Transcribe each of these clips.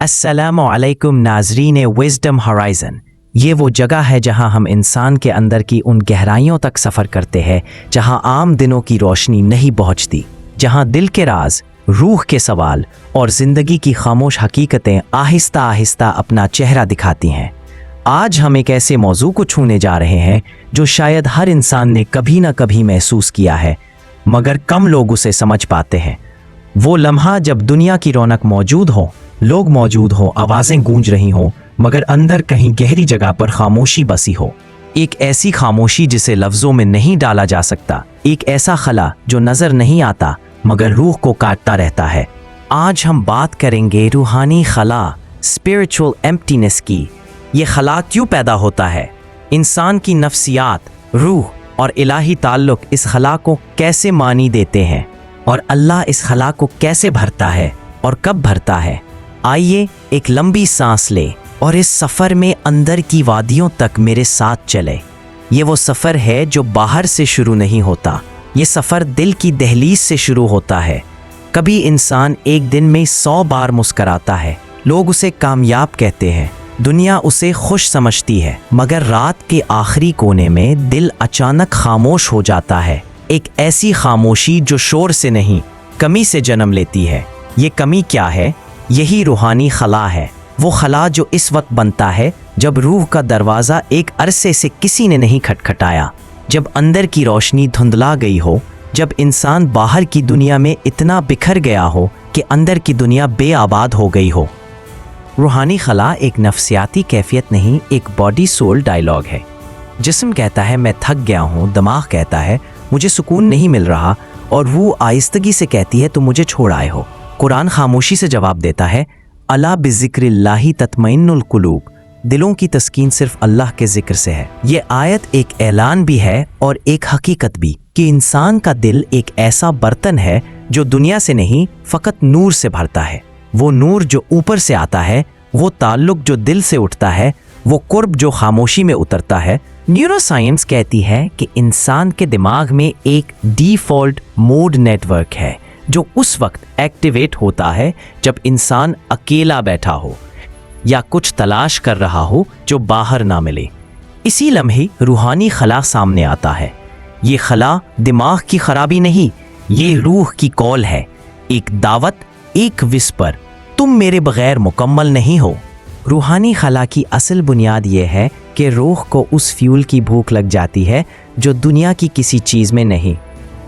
अस्सलामु अलैकुम नाजरीन विज़डम हॉराइज़न। ये वो जगह है जहां हम इंसान के अंदर की उन गहराइयों तक सफ़र करते हैं जहां आम दिनों की रोशनी नहीं पहुंचती, जहां दिल के राज, रूह के सवाल और ज़िंदगी की खामोश हकीकतें आहिस्ता आहिस्ता अपना चेहरा दिखाती हैं। आज हम एक ऐसे मौजू को छूने जा रहे हैं जो शायद हर इंसान ने कभी ना कभी महसूस किया है, मगर कम लोग उसे समझ पाते हैं। वो लम्हा जब दुनिया की रौनक मौजूद हो, लोग मौजूद हो, आवाज़ें गूंज रही हो, मगर अंदर कहीं गहरी जगह पर खामोशी बसी हो। एक ऐसी खामोशी जिसे लफ्ज़ों में नहीं डाला जा सकता, एक ऐसा खला जो नज़र नहीं आता मगर रूह को काटता रहता है। आज हम बात करेंगे रूहानी खला, स्पिरिचुअल एम्प्टीनेस की। ये खला क्यों पैदा होता है, इंसान की नफ्सियात, रूह और इलाही ताल्लुक इस खला को कैसे मानी देते हैं, और अल्लाह इस खला को कैसे भरता है और कब भरता है। आइए एक लंबी सांस ले और इस सफ़र में अंदर की वादियों तक मेरे साथ चले। ये वो सफ़र है जो बाहर से शुरू नहीं होता, ये सफ़र दिल की दहलीज से शुरू होता है। कभी इंसान एक दिन में 100 बार मुस्कराता है, लोग उसे कामयाब कहते हैं, दुनिया उसे खुश समझती है, मगर रात के आखिरी कोने में दिल अचानक खामोश हो जाता है। एक ऐसी खामोशी जो शोर से नहीं, कमी से जन्म लेती है। ये कमी क्या है? यही रूहानी खला है। वो खला जो इस वक्त बनता है जब रूह का दरवाज़ा एक अरसे से किसी ने नहीं खटखटाया, जब अंदर की रोशनी धुंधला गई हो, जब इंसान बाहर की दुनिया में इतना बिखर गया हो कि अंदर की दुनिया बेआबाद हो गई हो। रूहानी खला एक नफ्सियाती कैफियत नहीं, एक बॉडी सोल डायलॉग है। जिस्म कहता है मैं थक गया हूँ, दिमाग कहता है मुझे सुकून नहीं मिल रहा, और रूह आहिस्तगी से कहती है तुम मुझे छोड़ आए हो। कुरान खामोशी से जवाब देता है, अला बिज़िक्रिल्लाहि तत्मइन्नुल कुलूब, दिलों की तस्कीन सिर्फ अल्लाह के जिक्र से है। ये आयत एक ऐलान भी है और एक हकीकत भी कि इंसान का दिल एक ऐसा बर्तन है जो दुनिया से नहीं, फ़कत नूर से भरता है। वो नूर जो ऊपर से आता है, वो ताल्लुक जो दिल से उठता है, वो कुर्ब जो खामोशी में उतरता है। न्यूरोसाइंस कहती है कि इंसान के दिमाग में एक डिफ़ॉल्ट मोड नेटवर्क है जो उस वक्त एक्टिवेट होता है जब इंसान अकेला बैठा हो या कुछ तलाश कर रहा हो जो बाहर ना मिले। इसी लम्हे रूहानी खला सामने आता है। ये खला दिमाग की खराबी नहीं, ये रूह की कॉल है, एक दावत, एक विस्पर, तुम मेरे बगैर मुकम्मल नहीं हो। रूहानी खला की असल बुनियाद ये है कि रूह को उस फ्यूल की भूख लग जाती है जो दुनिया की किसी चीज़ में नहीं।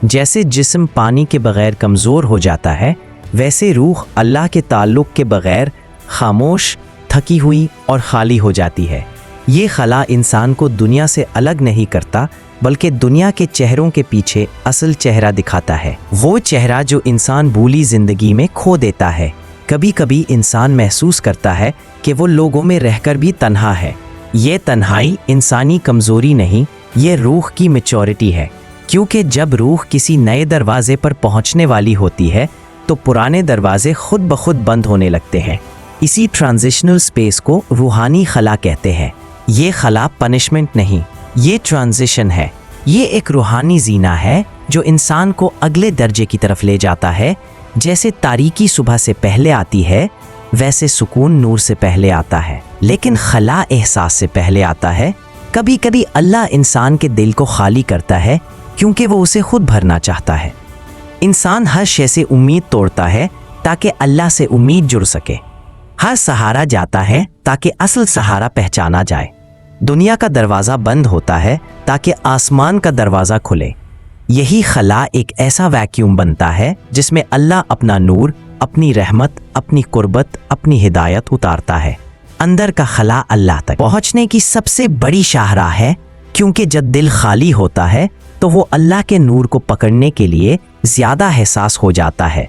जैसे जिस्म पानी के बगैर कमज़ोर हो जाता है, वैसे रूह अल्लाह के ताल्लुक़ के बगैर खामोश, थकी हुई और खाली हो जाती है। ये खला इंसान को दुनिया से अलग नहीं करता, बल्कि दुनिया के चेहरों के पीछे असल चेहरा दिखाता है। वो चेहरा जो इंसान भूली ज़िंदगी में खो देता है। कभी कभी इंसान महसूस करता है कि वो लोगों में रहकर भी तन्हा है। ये तन्हाई इंसानी कमज़ोरी नहीं, ये रूह की मैच्योरिटी है, क्योंकि जब रूह किसी नए दरवाजे पर पहुंचने वाली होती है तो पुराने दरवाजे खुद ब खुद बंद होने लगते हैं। इसी ट्रांजिशनल स्पेस को रूहानी खला कहते हैं। ये खला पनिशमेंट नहीं, ये ट्रांजिशन है। ये एक रूहानी जीना है जो इंसान को अगले दर्जे की तरफ ले जाता है। जैसे तारीकी सुबह से पहले आती है, वैसे सुकून नूर से पहले आता है, लेकिन खला एहसास से पहले आता है। कभी कभी अल्लाह इंसान के दिल को खाली करता है क्योंकि वो उसे खुद भरना चाहता है। इंसान हर शय से उम्मीद तोड़ता है ताकि अल्लाह से उम्मीद जुड़ सके। हर सहारा जाता है ताकि असल सहारा पहचाना जाए। दुनिया का दरवाज़ा बंद होता है ताकि आसमान का दरवाज़ा खुले। यही खला एक ऐसा वैक्यूम बनता है जिसमें अल्लाह अपना नूर, अपनी रहमत, अपनी कुर्बत, अपनी हिदायत उतारता है। अंदर का खला अल्लाह तक पहुँचने की सबसे बड़ी शाहराह है, क्योंकि जब दिल खाली होता है तो वो अल्लाह के नूर को पकड़ने के लिए ज़्यादा एहसास हो जाता है।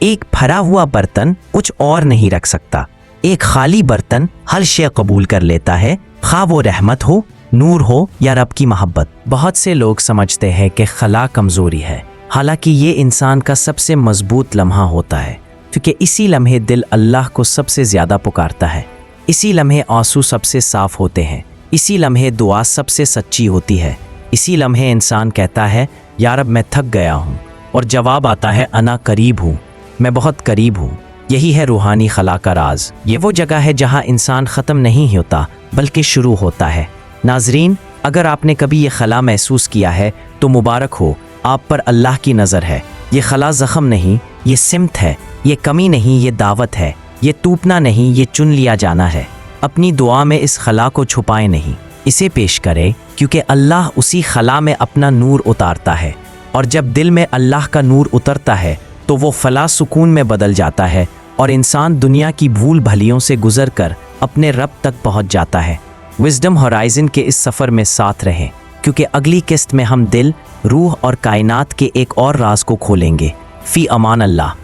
एक भरा हुआ बर्तन कुछ और नहीं रख सकता, एक खाली बर्तन हर शय कबूल कर लेता है, खा वो रहमत हो, नूर हो या रब की मोहब्बत। बहुत से लोग समझते हैं कि खला कमज़ोरी है, हालांकि ये इंसान का सबसे मजबूत लम्हा होता है, क्योंकि इसी लम्हे दिल अल्लाह को सबसे ज़्यादा पुकारता है। इसी लम्हे आंसू सबसे साफ़ होते हैं, इसी लम्हे दुआ सबसे सच्ची होती है। इसी लम्हे इंसान कहता है या रब मैं थक गया हूँ, और जवाब आता है अना करीब हूँ, मैं बहुत करीब हूँ। यही है रूहानी खला का राज। ये वो जगह है जहाँ इंसान ख़त्म नहीं होता बल्कि शुरू होता है। नाजरीन, अगर आपने कभी ये खला महसूस किया है तो मुबारक हो, आप पर अल्लाह की नज़र है। ये खला ज़ख्म नहीं, ये सिमत है। ये कमी नहीं, ये दावत है। ये टूटना नहीं, ये चुन लिया जाना है। अपनी दुआ में इस खला को छुपाए नहीं, इसे पेश करें, क्योंकि अल्लाह उसी खला में अपना नूर उतारता है। और जब दिल में अल्लाह का नूर उतरता है तो वो फला सुकून में बदल जाता है और इंसान दुनिया की भूल भलियों से गुजर कर अपने रब तक पहुंच जाता है। विजडम होराइजन के इस सफ़र में साथ रहें, क्योंकि अगली किस्त में हम दिल, रूह और कायनात के एक और राज को खोलेंगे। फ़ी अमान अल्लाह।